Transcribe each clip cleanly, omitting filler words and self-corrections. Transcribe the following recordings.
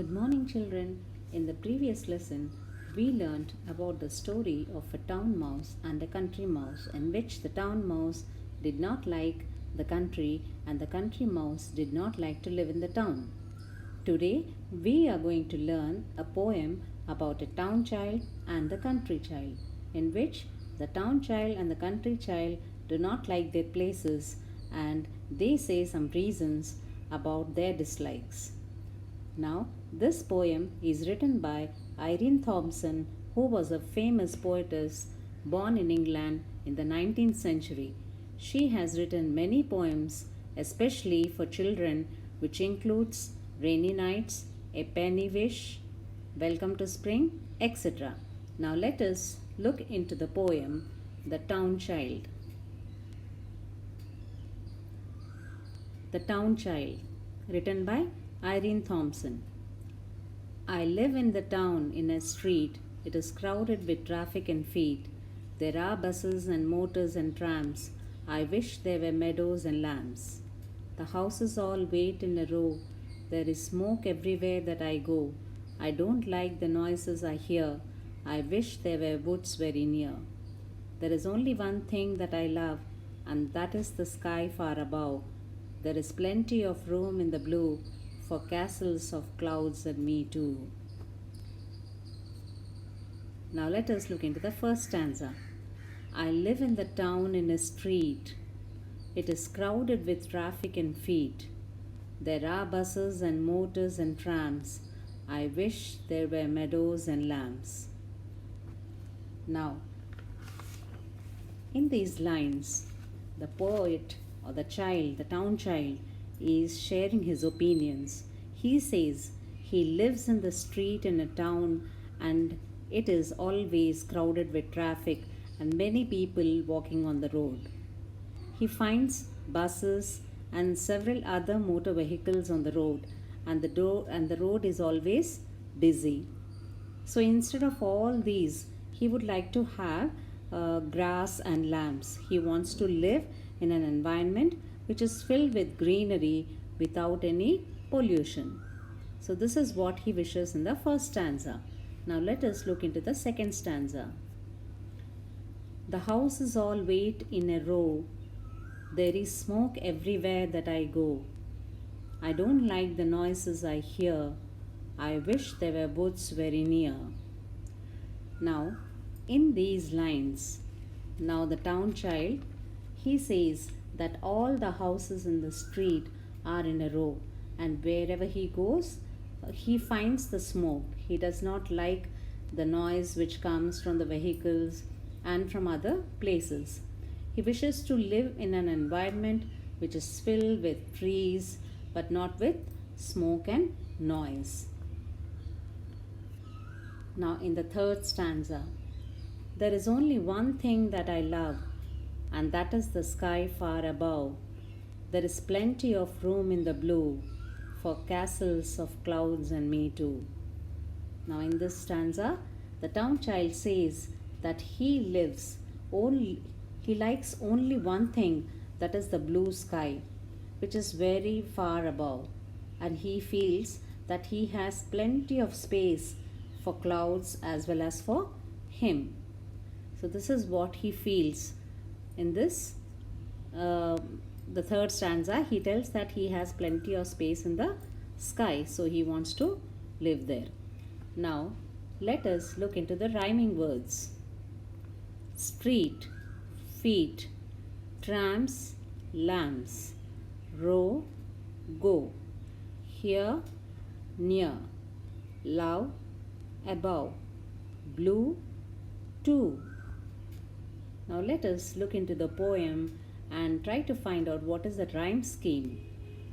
Good morning, children. In the previous lesson, we learned about the story of a town mouse and a country mouse, in which the town mouse did not like the country and the country mouse did not like to live in the town. Today, we are going to learn a poem about a town child and the country child, in which the town child and the country child do not like their places and they say some reasons about their dislikes. Now, this poem is written by Irene Thompson, who was a famous poetess born in England in the 19th century. She has written many poems, especially for children, which includes Rainy Nights, A Penny Wish, Welcome to Spring, etc. Now, let us look into the poem, The Town Child. The Town Child, written by Irene Thompson. I live in the town in a street. It is crowded with traffic and feet. There are buses and motors and trams. I wish there were meadows and lambs. The houses all wait in a row. There is smoke everywhere that I go. I don't like the noises I hear. I wish there were woods very near. There is only one thing that I love, and that is the sky far above. There is plenty of room in the blue for castles of clouds and me too. Now let us look into the first stanza. I live in the town in a street. It is crowded with traffic and feet. There are buses and motors and trams. I wish there were meadows and lambs. Now, in these lines, the poet or the child, the town child, is sharing his opinions. He says he lives in the street in a town and it is always crowded with traffic and many people walking on the road. He finds buses and several other motor vehicles on the road and the road is always busy. So instead of all these, he would like to have grass and lambs. He wants to live in an environment which is filled with greenery without any pollution. So this is what he wishes in the first stanza. Now let us look into the second stanza. The houses all wait in a row. There is smoke everywhere that I go. I don't like the noises I hear. I wish there were woods very near. Now, in these lines, now the town child, he says that all the houses in the street are in a row and wherever he goes, he finds the smoke. He does not like the noise which comes from the vehicles and from other places. He wishes to live in an environment which is filled with trees but not with smoke and noise. Now in the third stanza, there is only one thing that I love, and that is the sky far above. There is plenty of room in the blue for castles of clouds and me too. Now in this stanza, the town child says that he likes only one thing, that is the blue sky, which is very far above, and he feels that he has plenty of space for clouds as well as for him. So this is what he feels. In this, the third stanza, he tells that he has plenty of space in the sky, so he wants to live there. Now, let us look into the rhyming words. Street, feet, trams, lambs, row, go, here, near, love, above, blue, too. Now let us look into the poem and try to find out what is the rhyme scheme.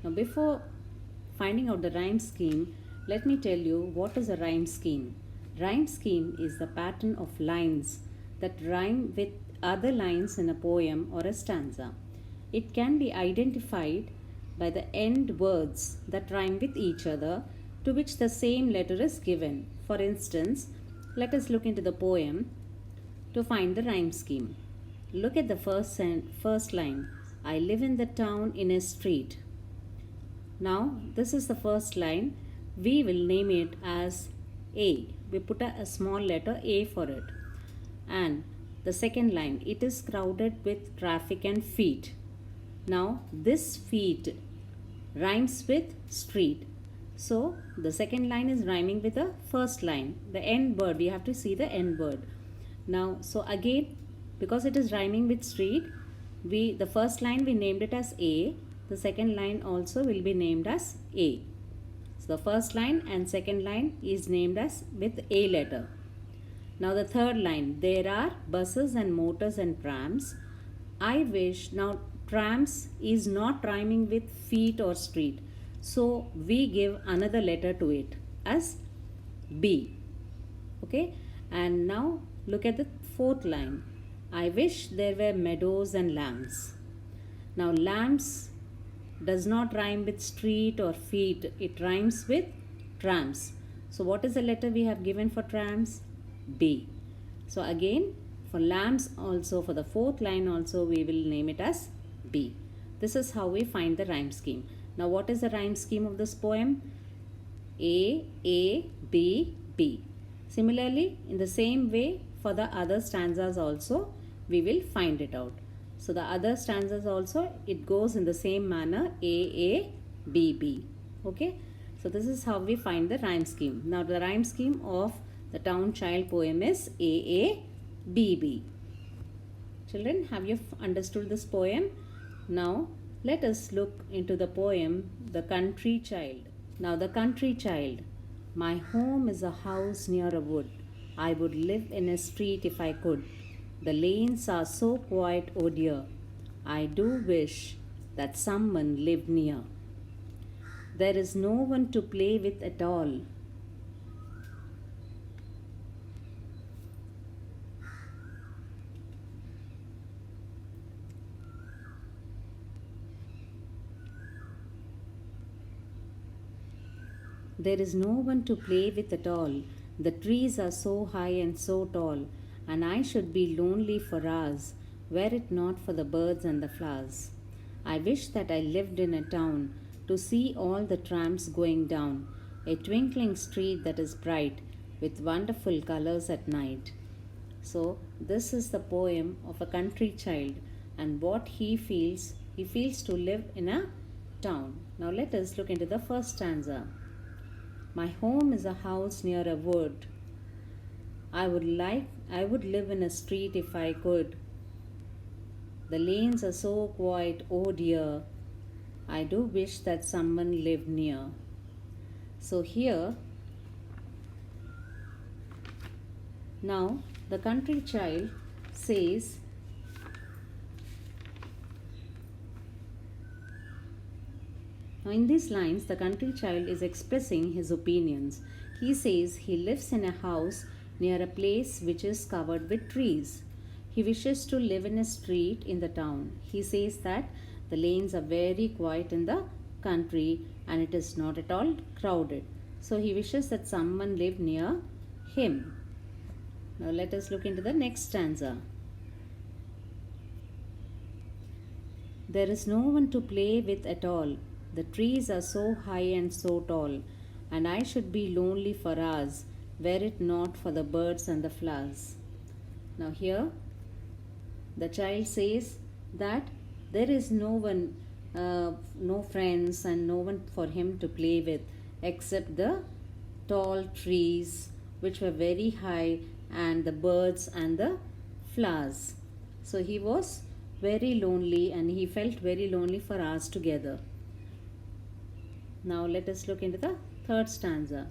Now before finding out the rhyme scheme, let me tell you what is a rhyme scheme. Rhyme scheme is the pattern of lines that rhyme with other lines in a poem or a stanza. It can be identified by the end words that rhyme with each other to which the same letter is given. For instance, let us look into the poem to find the rhyme scheme. Look at the first line. I live in the town in a street. Now, this is the first line we will name it as A. We put a small letter A for it. And the second line, it is crowded with traffic and feet. Now this feet rhymes with street. So the second line is rhyming with the first line. The end word, we have to see the end word. Now, so again, because it is rhyming with street, the first line we named it as A. The second line also will be named as A. So the first line and second line is named as with A letter. Now the third line, there are buses and motors and trams. I wish, now trams is not rhyming with feet or street. So we give another letter to it as B. Okay. And now look at the fourth line. I wish there were meadows and lambs. Now lambs does not rhyme with street or feet. It rhymes with trams. So what is the letter we have given for trams? B. So again, for lambs also, for the fourth line also, we will name it as B. This is how we find the rhyme scheme. Now what is the rhyme scheme of this poem? A, B, B. Similarly, in the same way, for the other stanzas also, we will find it out. So the other stanzas also, it goes in the same manner, A, B, B. Okay. So this is how we find the rhyme scheme. Now the rhyme scheme of the Town Child poem is A, B, B. Children, have you understood this poem? Now let us look into the poem The Country Child. Now the Country Child. My home is a house near a wood. I would live in a street if I could. The lanes are so quiet, oh dear. I do wish that someone lived near. There is no one to play with at all. There is no one to play with at all. The trees are so high and so tall, and I should be lonely for hours, were it not for the birds and the flowers. I wish that I lived in a town to see all the trams going down, a twinkling street that is bright with wonderful colors at night. So this is the poem of a country child, and what he feels to live in a town. Now let us look into the first stanza. My home is a house near a wood. I would live in a street if I could. The lanes are so quiet, oh dear. I do wish that someone lived near. So here, now the country child says, now in these lines, the country child is expressing his opinions. He says he lives in a house near a place which is covered with trees. He wishes to live in a street in the town. He says that the lanes are very quiet in the country and it is not at all crowded. So he wishes that someone lived near him. Now let us look into the next stanza. There is no one to play with at all. The trees are so high and so tall, and I should be lonely for hours, were it not for the birds and the flowers. Now here, the child says that there is no one, no friends and no one for him to play with except the tall trees which were very high and the birds and the flowers. So he was very lonely and he felt very lonely for hours together. Now let us look into the third stanza.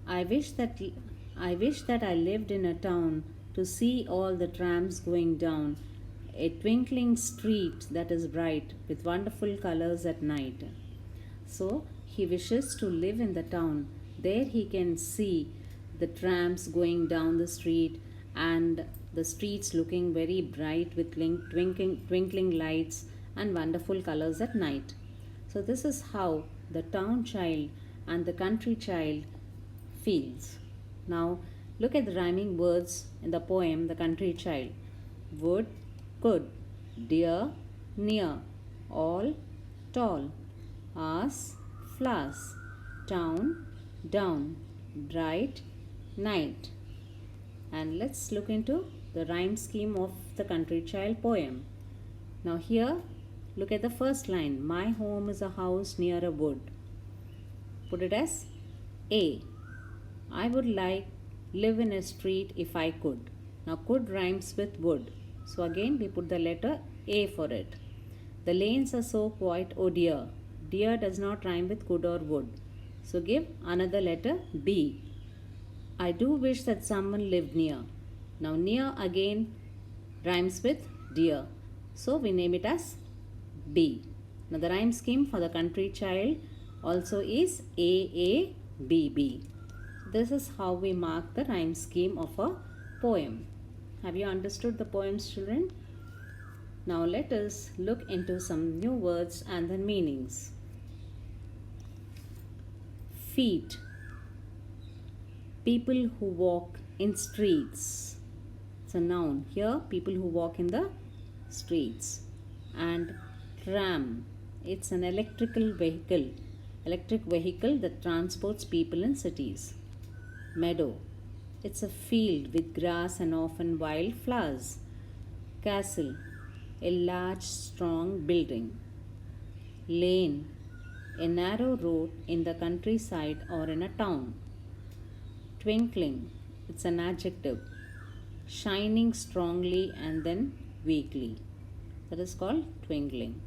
I wish that I lived in a town to see all the trams going down, a twinkling street that is bright with wonderful colors at night. So he wishes to live in the town. There he can see the trams going down the street and the streets looking very bright with twinkling lights and wonderful colors at night. So this is how the town child and the country child feels. Now look at the rhyming words in the poem The Country Child. Wood, could, dear, near, all, tall, hours, flowers, town, down, bright, night. And let's look into the rhyme scheme of the Country Child poem. Now here, look at the first line. My home is a house near a wood. Put it as A. I would like live in a street if I could. Now could rhymes with would. So again we put the letter A for it. The lanes are so quiet, oh dear. Dear does not rhyme with could or would. So give another letter B. I do wish that someone lived near. Now near again rhymes with dear. So we name it as B. Now the rhyme scheme for the Country Child also is AABB. This is how we mark the rhyme scheme of a poem. Have you understood the poems, children? Now let us look into some new words and their meanings. Feet. People who walk in streets. It's a noun. Here, people who walk in the streets. And tram. It's an electric vehicle that transports people in cities. Meadow. It's a field with grass and often wild flowers. Castle. A large, strong building. Lane. A narrow road in the countryside or in a town. Twinkling. It's an adjective. Shining strongly and then weakly. That is called twinkling.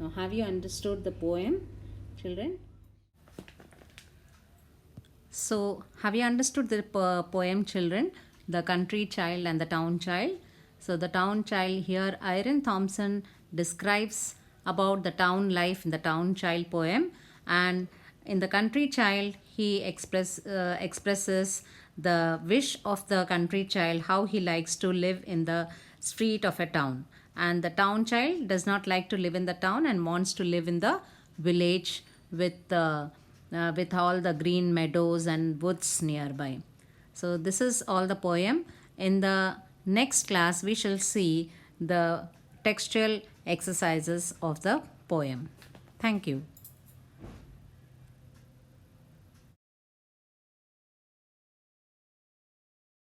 Now have you understood the poem, children? So have you understood the poem, children? The Country Child and the Town Child. So the Town Child here, Iron Thompson describes about the town life in the Town Child poem, and in the Country Child he expresses the wish of the country child, how he likes to live in the street of a town, and the Town Child does not like to live in the town and wants to live in the village with all the green meadows and woods nearby. So this is all the poem. In the next class we shall see the textual exercises of the poem. Thank you.